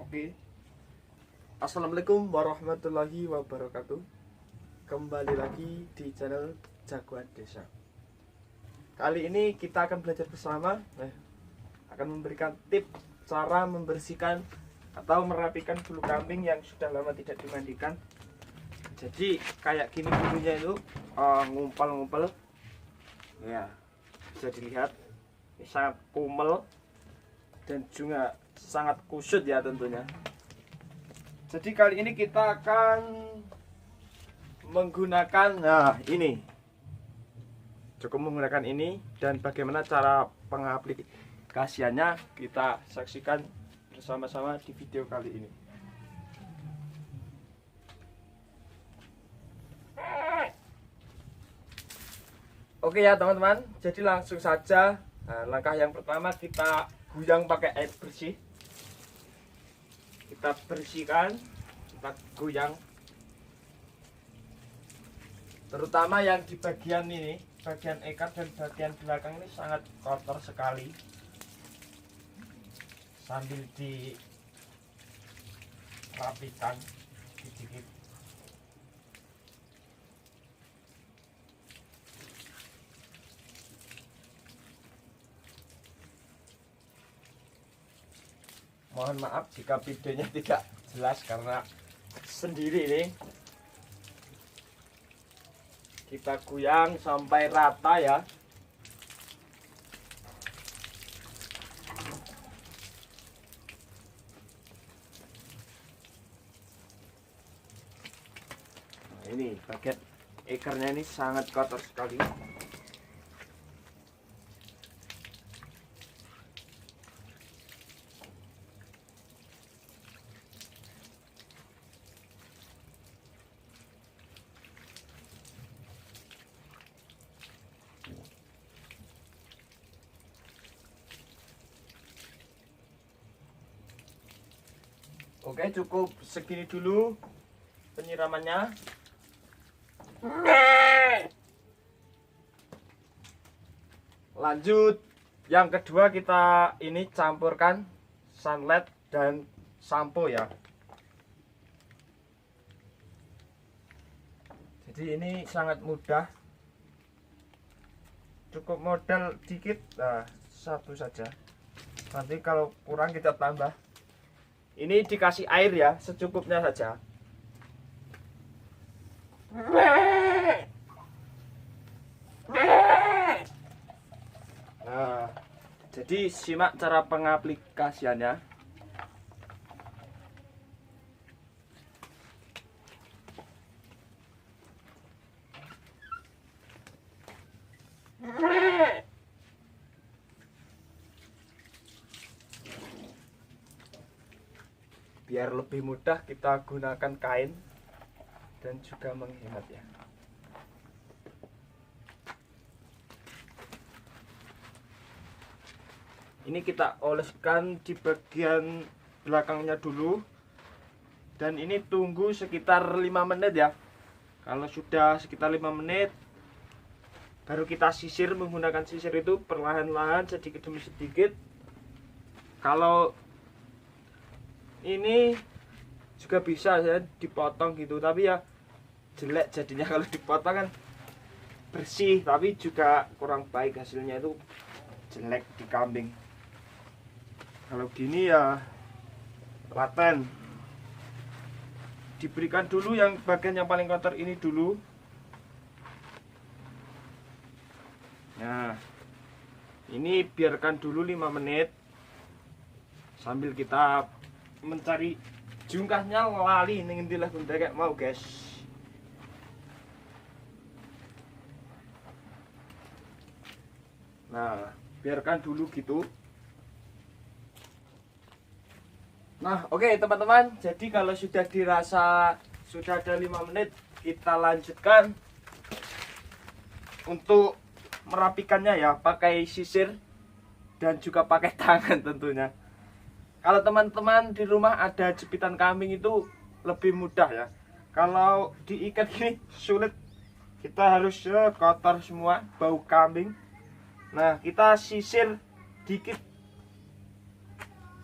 Oke. Assalamualaikum warahmatullahi wabarakatuh. Kembali lagi di channel Jagoan Desa. Kali ini kita akan belajar bersama, akan memberikan tips cara membersihkan atau merapikan bulu kambing yang sudah lama tidak dimandikan. Jadi kayak gini bulunya itu ngumpal-ngumpal. Ya, bisa dilihat ini sangat kumel dan juga sangat kusut ya tentunya. Jadi kali ini kita akan menggunakan ini. Cukup menggunakan ini, dan bagaimana cara pengaplikasiannya kita saksikan bersama-sama di video kali ini. Oke ya teman-teman, jadi langsung saja. Langkah yang pertama kita guyang pakai air bersih. Kita bersihkan, kita guyang, terutama yang di bagian ini, bagian ekor dan bagian belakang ini sangat kotor sekali. Sambil dirapikan sedikit. Mohon maaf jika videonya tidak jelas karena sendiri ini. Kita guyang sampai rata ya. Nah, ini bagian ekornya ini sangat kotor sekali. Oke, cukup segini dulu penyiramannya. Lanjut, yang kedua kita ini campurkan sunlight dan sampo ya. Jadi ini sangat mudah. Cukup modal dikit, satu saja. Nanti kalau kurang kita tambah. Ini dikasih air ya, secukupnya saja. Nah, jadi simak cara pengaplikasiannya. Biar lebih mudah kita gunakan kain dan juga menghemat ya. Ini kita oleskan di bagian belakangnya dulu. Dan ini tunggu sekitar 5 menit ya. Kalau sudah sekitar 5 menit baru kita sisir, menggunakan sisir itu perlahan-lahan sedikit demi sedikit. Kalau ini juga bisa ya dipotong gitu, tapi ya jelek jadinya kalau dipotong kan bersih tapi juga kurang baik, hasilnya itu jelek di kambing. Kalau gini ya laten. Diberikan dulu yang bagian yang paling kotor ini dulu. Nah, ini biarkan dulu 5 menit sambil kita mencari jungkahnya. Lali ning endi lah bunda kayak mau guys. Nah, biarkan dulu gitu. Nah, oke teman-teman, jadi kalau sudah dirasa sudah ada 5 menit, kita lanjutkan untuk merapikannya ya, pakai sisir dan juga pakai tangan tentunya. Kalau teman-teman di rumah ada jepitan kambing itu lebih mudah ya. Kalau diikat ini sulit, kita harus kotor semua, bau kambing. Nah, kita sisir dikit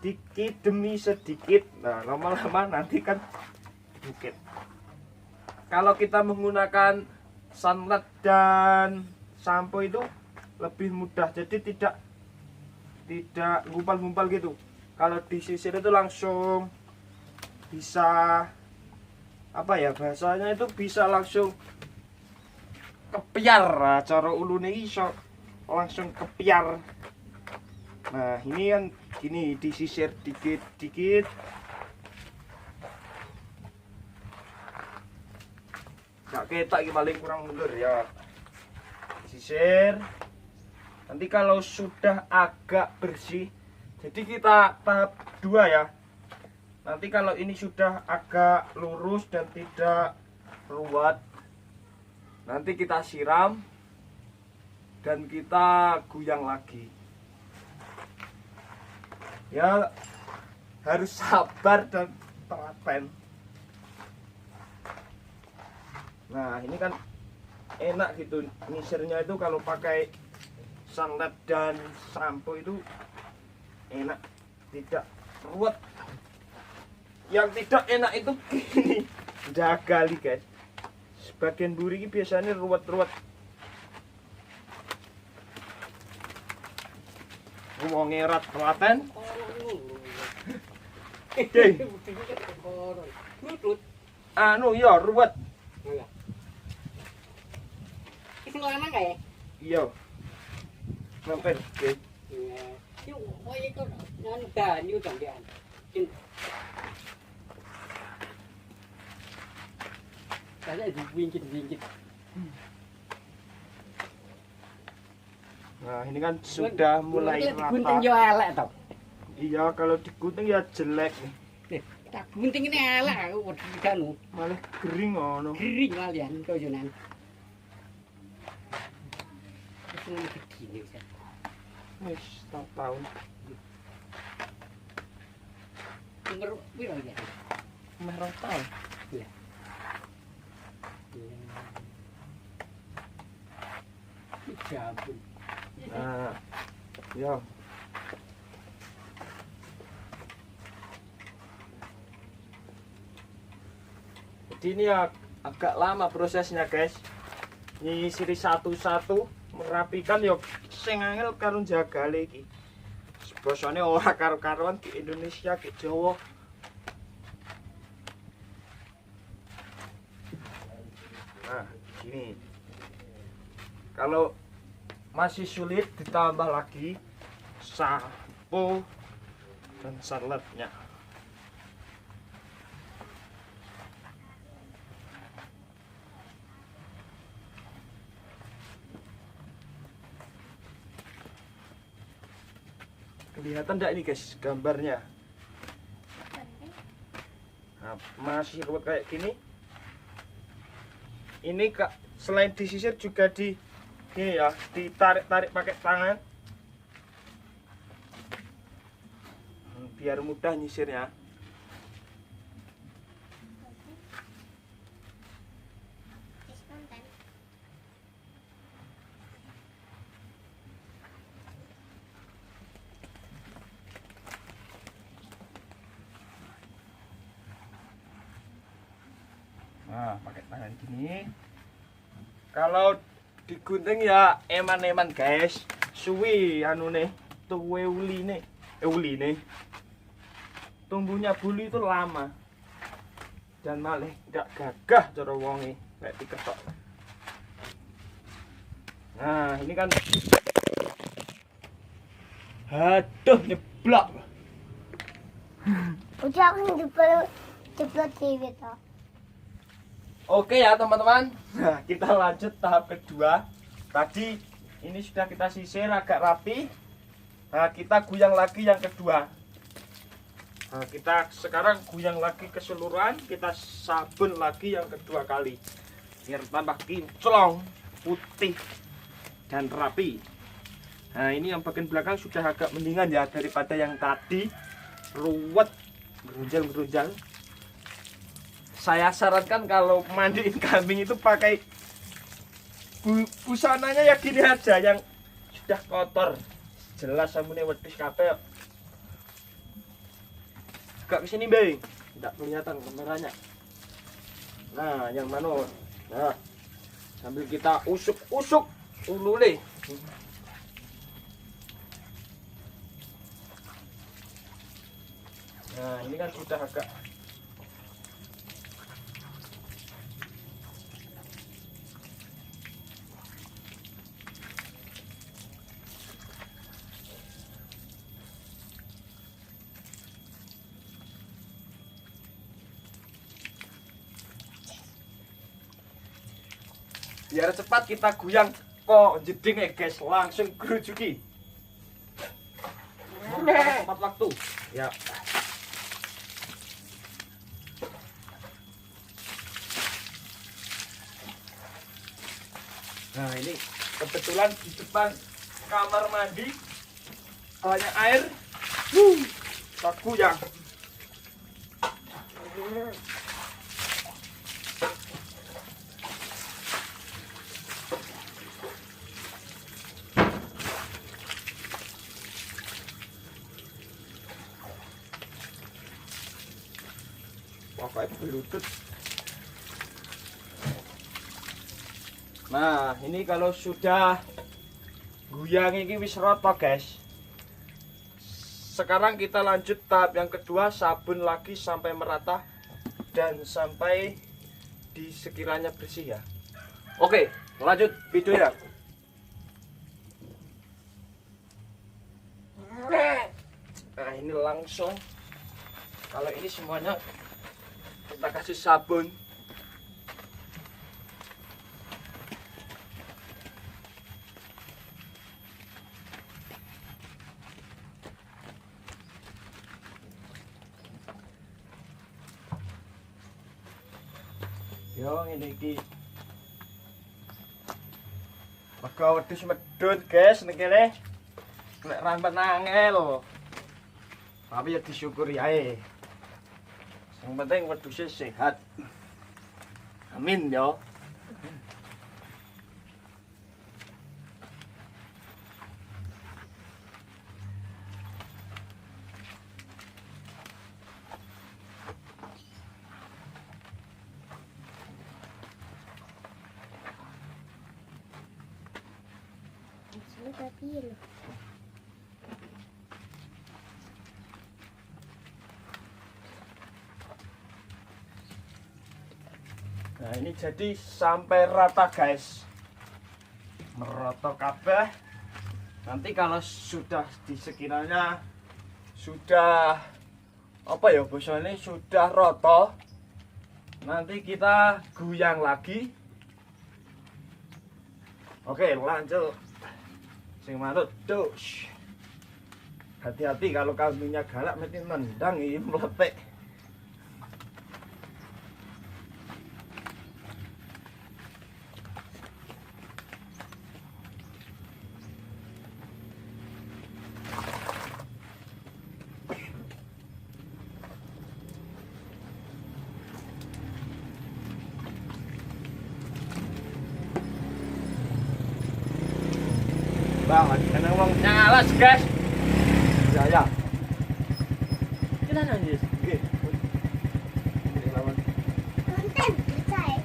sedikit demi sedikit. Nah, lama-lama nanti kan bukit. Kalau kita menggunakan sunlight dan sampo itu lebih mudah, jadi tidak ngumpal-ngumpal gitu. Kalau disisir itu langsung bisa apa ya bahasanya, itu bisa langsung kepiar. Nah, cara ulune iso langsung kepiar. Nah, ini kan gini, disisir dikit-dikit. Gak ketak iki paling kurang mundur ya. Disisir. Nanti kalau sudah agak bersih, jadi kita tahap 2 ya. Nanti kalau ini sudah agak lurus dan tidak ruwet, nanti kita siram dan kita goyang lagi. Ya harus sabar dan telaten. Nah, ini kan enak gitu nyisirnya itu kalau pakai sunlight dan sampo itu enak, tidak ruwet. Yang tidak enak itu gini, jagali guys. Sebagian buri ini biasanya ruwet-ruwet. Mau ngerat telaten. Anu ya ruwet. Itu lama enggak ya? Iya. Mampir, oke. Itu oh itu anu banyu gandean. Saya dibingkit-bingkit. Nah, ini kan sudah mulai Gunting rata. yo elek to. Iya, kalau digunting ya jelek nih. Tak gunting ini elek aku wedi kanu. Malah kering ngono. Gering malian koyonan. Itu begini bisa. Wis, tak tahu. Umur piro ya? Meh rong tahun. Iya. Jabun. Nah, ya. Jadi ini ya agak lama prosesnya guys. Nyisiri satu-satu, merapikan yo sing angel karo jagale iki. Bosone ora karo-karuan di Indonesia, di Jawa. Nah, gini. Kalau masih sulit ditambah lagi sampo dan sunlightnya. Kelihatan enggak ini guys gambarnya? Nah, masih ruwet kayak gini. Ini kak selain disisir juga di ini ya, ditarik-tarik pakai tangan. Biar mudah nyisirnya. Nah, pakai tangan gini. Kalau digunting ya eman-eman guys, suwi anune tuwe uline tumbuhnya bulu itu lama dan malah nggak gagah cara wonge kayak diketok. Nah, ini kan aduh nyeblak. Udah aku jeblok TV toh. Oke ya teman-teman, nah kita lanjut tahap kedua. Tadi ini sudah kita sisir agak rapi. Nah kita goyang lagi yang kedua. Nah kita sekarang goyang lagi keseluruhan. Kita sabun lagi yang kedua kali biar tambah kinclong, putih dan rapi. Nah ini yang bagian belakang sudah agak mendingan ya daripada yang tadi ruwet, gerunjal-gerunjal. Saya sarankan kalau mandiin kambing itu pakai busananya ya gini aja yang sudah kotor. Jelas sabunnya wedhus kabeh. Agak kesini Bey. Tidak kelihatan kameranya. Nah, yang mana? Nah, sambil kita usuk-usuk ulule. Nah, ini kan sudah agak biar cepat kita goyang kok jeding ya guys, langsung gerujuki. Tepat waktu. Ya. Nah, ini kebetulan di depan kamar mandi banyak air. Kita goyang. Pokoknya berlutut. Nah, ini kalau sudah goyang ini wis rata guys. Sekarang kita lanjut tahap yang kedua, sabun lagi sampai merata dan sampai di sekiranya bersih ya. Oke, lanjut videonya. Nah, ini langsung kalau ini semuanya kita kasih sabun. Yo ini iki. Maka wedhus medhut guys nek kene. Nek rambut angel. Tapi ya disyukuri ae. Yang penting wedhusnya sehat. Amin yo. Nah, ini jadi sampai rata guys. Merata kabeh. Nanti kalau sudah di sekiranya sudah apa ya bosone sudah rata, nanti kita goyang lagi. Oke, lanjut. Sing manut dus. Hati-hati kalau kambingnya galak mesti nendang ini meletek. Bang, lagi kena wong nyalas, guys. Ya. Kena nangis. Nggih. Ini lawan. Konten, percaya.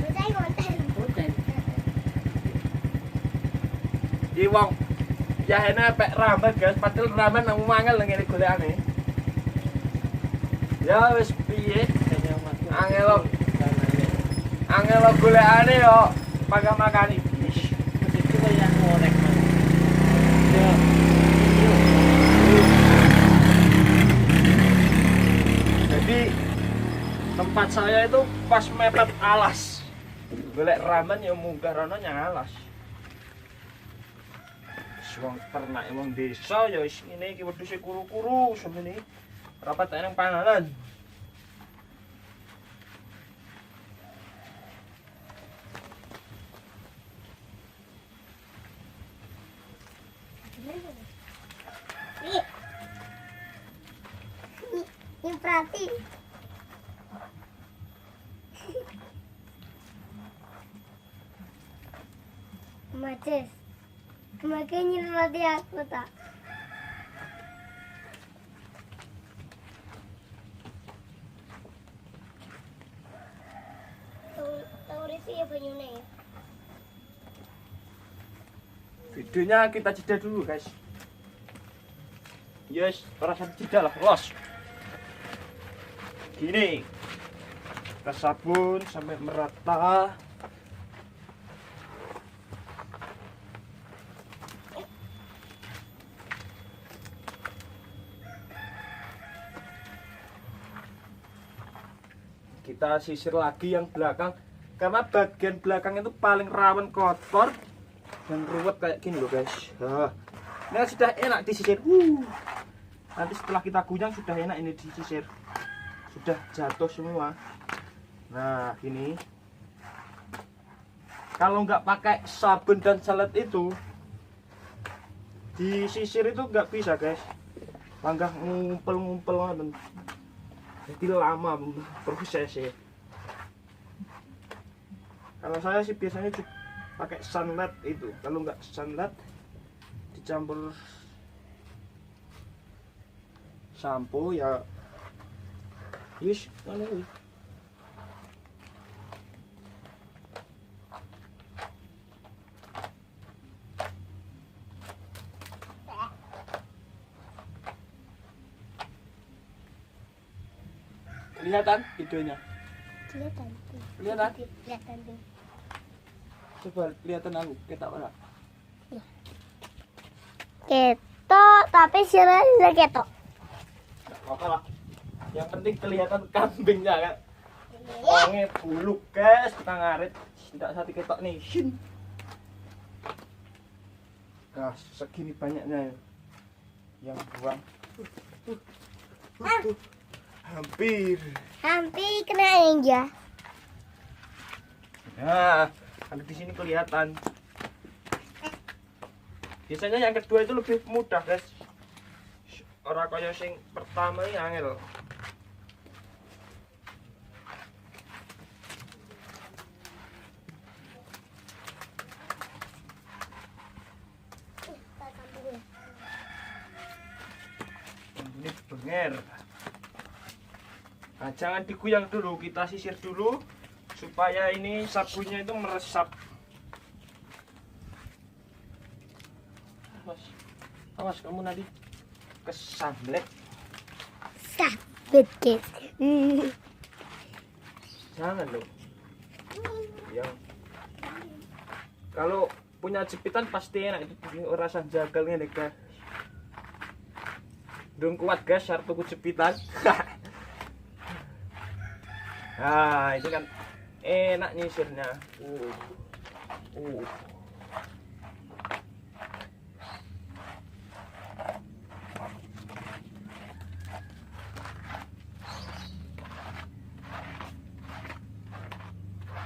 Percaya konten. Konten. Iki wong ya enak pek rambat, guys. Padahal rambat nang mangel ngene golekane. Ya wis piye? Angel. Angel golekane yo makan-makani. Itu yang ngorek. Jadi tempat saya itu pas mepet alas. Golek ramen ya munggah rono nyang alas. Wong ternak wong desa ya wis ngene iki wedhuse kuru-kuru semene. Rapat nang panganan. Ini perhati. Macis. Makanya perhati aku tak. Iya banyune ya. Videonya kita jeda dulu guys. Yes, perasaan jeda lah, los. Gini, kita sabun sampai merata. Kita sisir lagi yang belakang, karena bagian belakang itu paling rawan kotor dan ruwet kayak gini loh guys. Nah, sudah enak disisir. Nanti setelah kita gunyang sudah enak ini disisir. Sudah jatuh semua. Nah, gini. Kalau nggak pakai sabun dan salet itu, disisir itu nggak bisa guys. Langkah ngumpel-ngumpel. Jadi lama prosesnya. Kalau saya sih biasanya pakai sunlight itu. Kalau nggak sunlight dicampur sampo ya. Yes, mana ini? Kelihatan videonya? Kelihatan. Kelihatan? Kelihatan tuh. Coba kelihatan aku, kita ora. Ketok, tapi sirene ketok. Enggak apa-apa lah. Yang penting kelihatan kambingnya kan. Orangnya buluk guys, kita ngarit. Tidak satu ketok nih. Shin. Nah, segini banyaknya yang buang. Hampir. Hampir kena aja. Nah, kalau di sini kelihatan. Biasanya yang kedua itu lebih mudah, guys. Orang kaya sing pertama ini angel. Ini benger. Nah, jangan diguyang dulu, kita sisir dulu supaya ini sabunnya itu meresap. Awas kamu nanti kesamblet. Sabet guys. Jangan loh. Yang kalau punya jepitan pasti enak itu rasa jagalnya deh guys. Dong kuat guys, harus tuku jepitan. Nah, itu kan enak nyisirnya.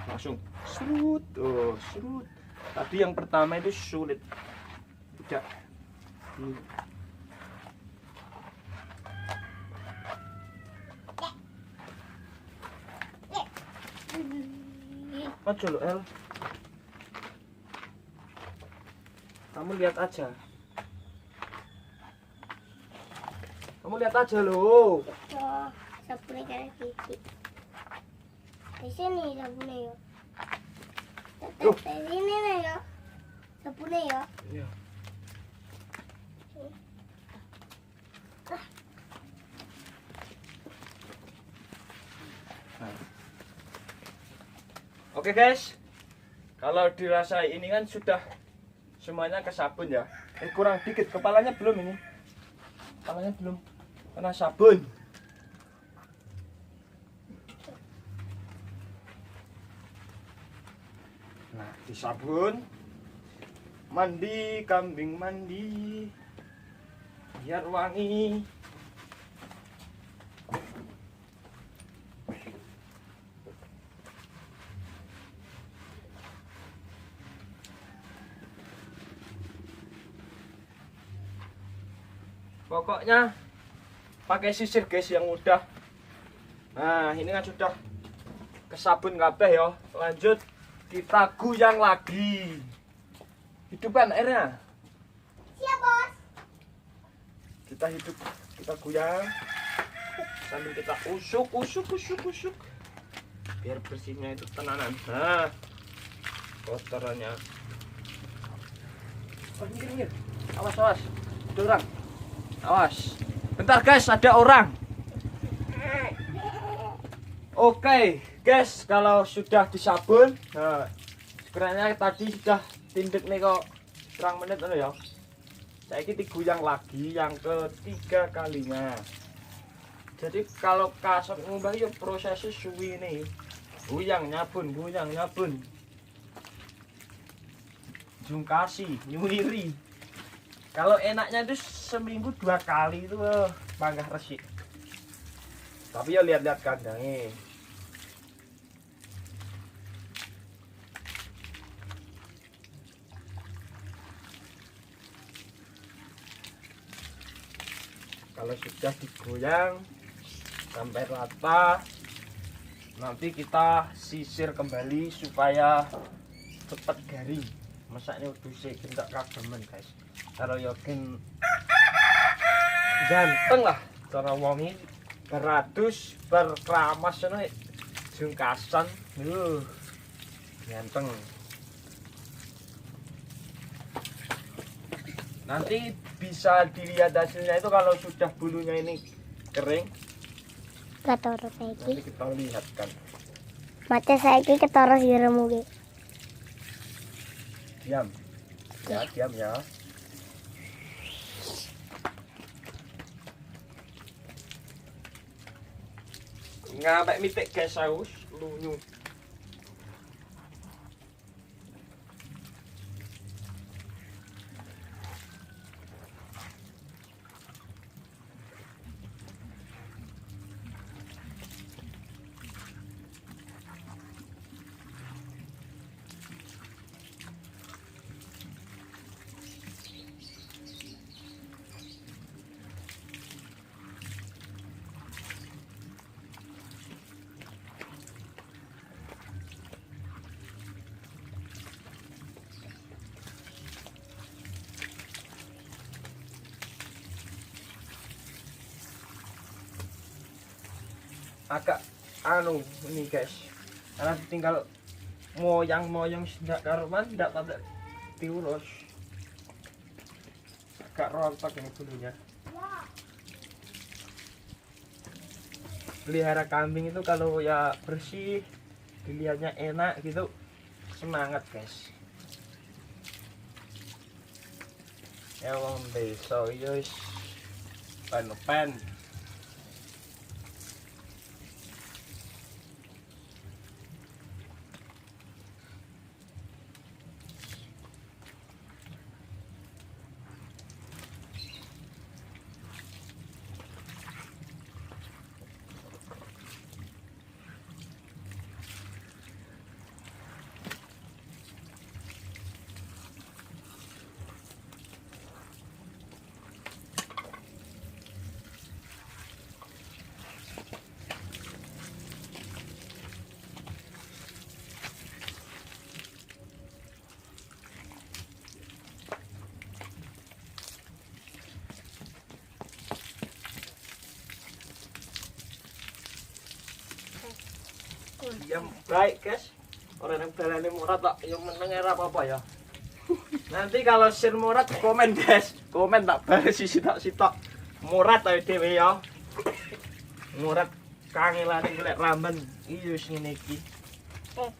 Langsung serut, serut. Tadi yang pertama itu sulit. Tidak. Ojo lo El. Kamu lihat aja. Kamu lihat aja lo. Oh, sabunnya kayak gigi. Di sini sabunnya yo. Loh. Di sini nih yo. Sabunnya yo. Iya. Oke guys, kalau dirasa ini kan sudah semuanya ke sabun ya. Kurang dikit, kepalanya belum ini. Kepalanya belum kena sabun. Nah, disabun. Mandi, kambing mandi. Biar wangi. Pokoknya pakai sisir guys yang mudah. Nah, ini kan sudah kesabun kabeh ya. Lanjut kita guyang lagi. Hidupkan airnya. Siap, Bos. Kita guyang sambil kita usuk. Biar bersihnya itu tenanan. Nah, kotorannya. Oh, minggir. Awas, awas. Ada orang. Awas. Bentar guys, ada orang. Oke, guys, kalau sudah disabun, nah, sekiranya tadi sudah tindik nih kok kurang menit ya. Saya ini diguyang lagi yang ketiga kalinya. Jadi kalau kasut ngubah ya prosesnya suwi nih. Guyang nyabun. Jungkasi, nyuwiri. Kalau enaknya itu seminggu 2 kali itu panggah resik. Tapi ya lihat-lihat kandangnya. Kalau sudah digoyang sampai rata, nanti kita sisir kembali supaya cepat garing. Masaknya udusnya gendak kagemen guys. Kalau yakin ganteng lah cara wongi beratus berkeramas nih jungkasan ganteng. Nanti bisa dilihat hasilnya itu kalau sudah bulunya ini kering. Ketoro Nanti saiki. kita lihatkan. Mate saiki ketoro siremu iki. Diam. Ya, diam ya. Ngambek mitik guys saus lunyu. Agak anu ini guys, karena tinggal moyang tidak karuan, tidak pada diurus, agak rontok ini bulunya. Pelihara kambing itu kalau ya bersih, dilihatnya enak gitu, semangat guys. Ya wong desa yus pen. Yang baik guys, orang yang balani murad tak yang meneng era apa ya. Nanti kalau sir murad komen guys, komen tak balas sitok murad ayo dhewe ya. Murad kangelane golek ramen iya wis ngene iki.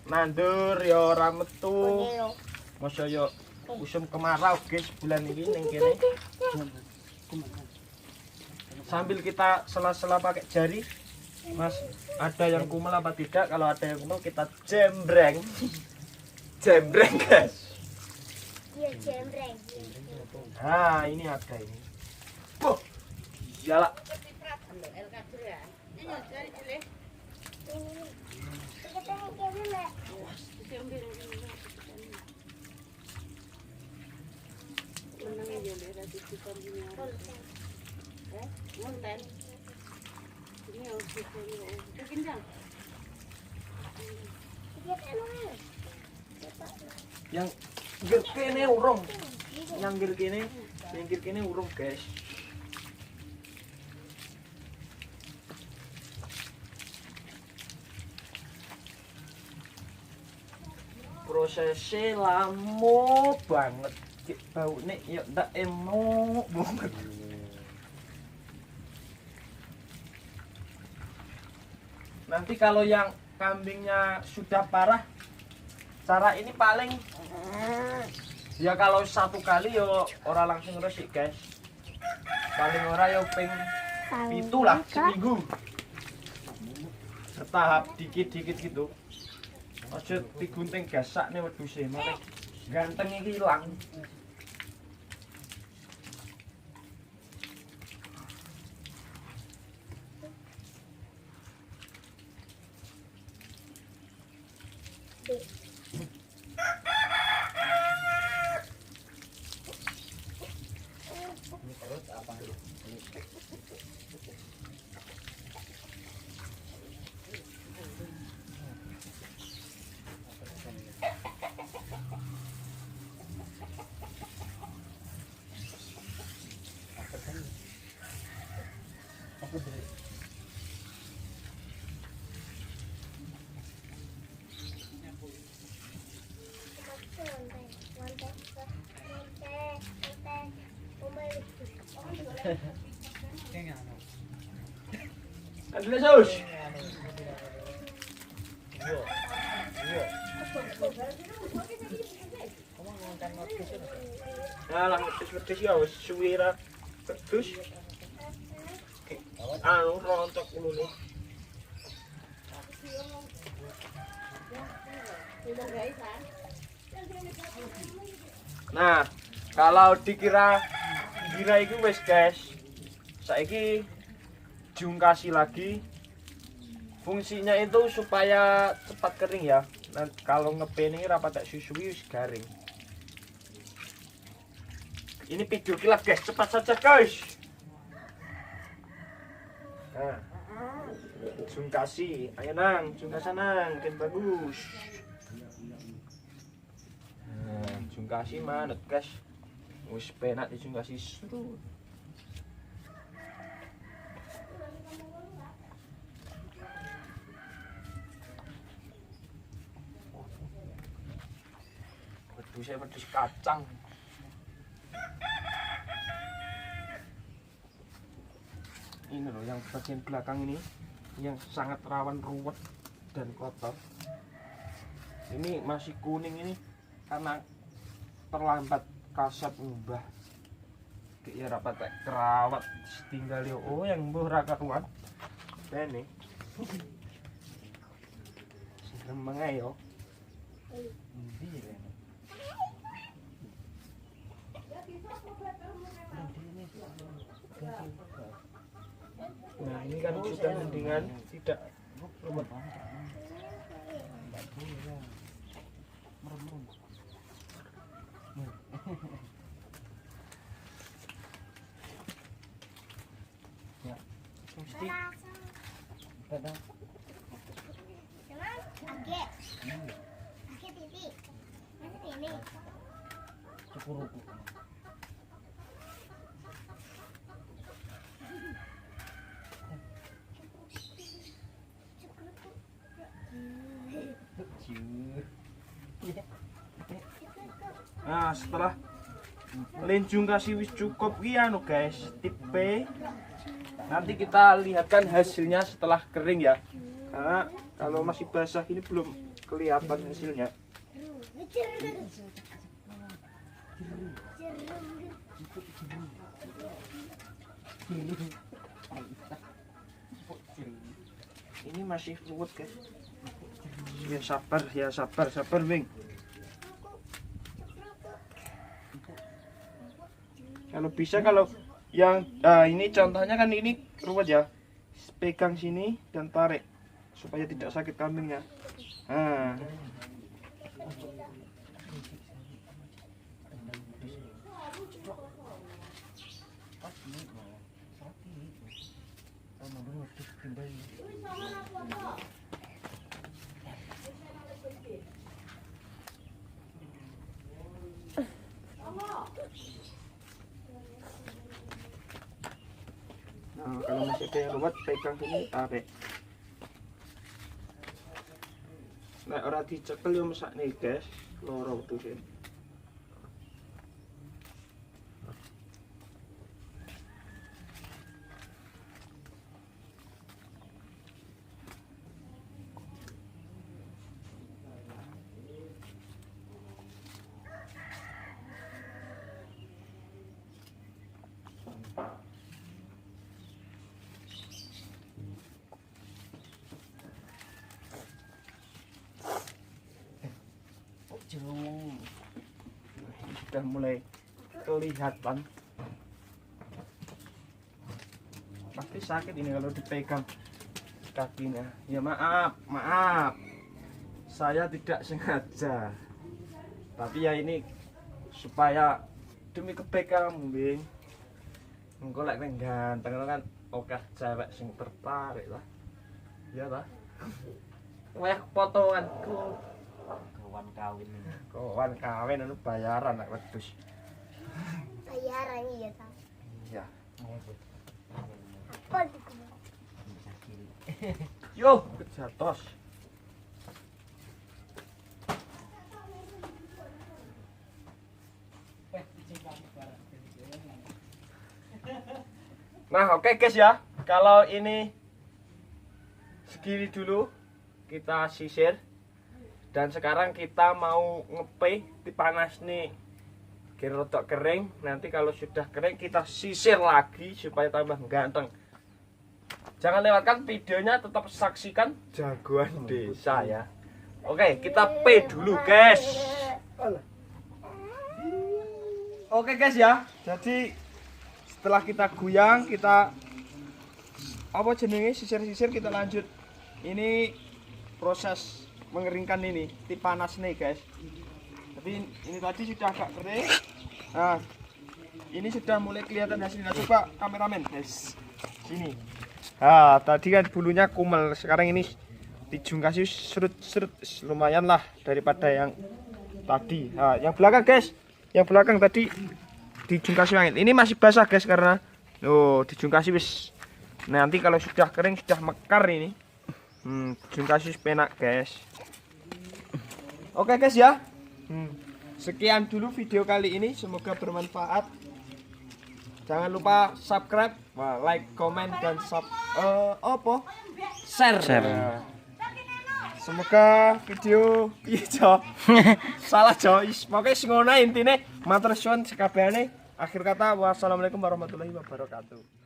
Nandur ya ora metu. Masa yo usum kemarau guys bulan ini ning kene. Sambil kita sela-sela pakai jari. Mas, ada yang kumel apa tidak? Kalau ada yang kumel kita jembreng. Jembreng guys. Iya jembreng. Nah ini ada ini. Oh, iyalah. Yang gil kene urung. Yang gil kene urung guys. prosesnya lama banget. Bau nih ya ndak enak banget. Nanti kalau yang kambingnya sudah parah, cara ini paling ya kalau satu kali yo ora langsung resik guys. Paling ora yo ping pitu lah seminggu. Bertahap dikit-dikit gitu. Aja digunting gasak nih wedhuse malah ganteng iki ilang. Ada saus. Nah, lang pedes ya wis suwi ra pedes. Anu rontok ulune. Nah, kalau dikira itu wis guys. Saiki jungkasi lagi. Fungsinya itu supaya cepat kering ya. Nah, kalau ngepeni rapat tak susui wis garing. Ini video kilat guys, cepat saja guys. Nah, jungkasi, ayo nang, jungkasan nang, makin bagus. Nah, jungkasi manut guys. Wis penak dijungkasi seru. Wedhus kacang. Ini loh yang bagian belakang ini yang sangat rawan ruwet dan kotor. Ini masih kuning ini karena terlambat kasat ngubah. Ya rapat kerawat tinggal yo. Oh yang murah karuan. Ini. Seneng ayo. Nah ini kan sudah mendingan tidak ruwet. Ya, mesti. Kadang. Pakai pipi. Mana ini? Cukup. Nah setelah lenjung kasih wis cukup anu guys tipe nanti kita lihatkan hasilnya setelah kering ya karena kalau masih basah ini belum kelihatan hasilnya. Ini masih ruwet guys. Ya sabar Bing. Kalau bisa kalau yang ini contohnya kan ini ruwet ya. Pegang sini dan tarik supaya tidak sakit kambingnya. Nah. Nah, kalau masih ada yang ruwet pegang sini tarik. Nek ora dicekel yo mesakne, guys. Loro wedhuse. Jerung sudah mulai kelihatan, pasti sakit ini kalau dipegang kakinya. Ya maaf, saya tidak sengaja, tapi ya ini supaya demi kebaikan Bing. Engko lek nang ganteng kan oke cewek sing tertarik lah. Ya lah. Wah potonganku. Kawan kawin anu bayaran nek wedhus. Bayaran iya ta. Iya. Apa itu? Yo, kejatos. Nah, oke guys ya. Kalau ini segini dulu kita sisir. Dan sekarang kita mau ngepe dipanas nih. Kira rotok kering, nanti kalau sudah kering kita sisir lagi supaya tambah ganteng. Jangan lewatkan videonya, tetap saksikan Jagoan Desa ya. Oke, kita P dulu guys. Oke guys ya. Jadi setelah kita goyang, kita apa jenenge sisir-sisir, kita lanjut. Ini proses mengeringkan ini, dipanas nih guys. Tapi ini tadi sudah agak kering. Nah, ini sudah mulai kelihatan hasilnya. Coba kameramen guys, sini. Nah, tadi kan bulunya kumel, sekarang ini dijungkasi serut-serut, lumayan lah daripada yang tadi. Nah, yang belakang guys, yang belakang tadi dijungkasi angin. Ini masih basah guys karena dijungkasi wis. Nanti kalau sudah kering sudah mekar ini. Jungkasi penak guys. Oke guys ya. Sekian dulu video kali ini, semoga bermanfaat. Jangan lupa subscribe, like, comment dan share. Semoga video Jo. Salah Jo. Pokoke sing ngono intine. Matur suwun sekabehane. Akhir kata wassalamualaikum warahmatullahi wabarakatuh.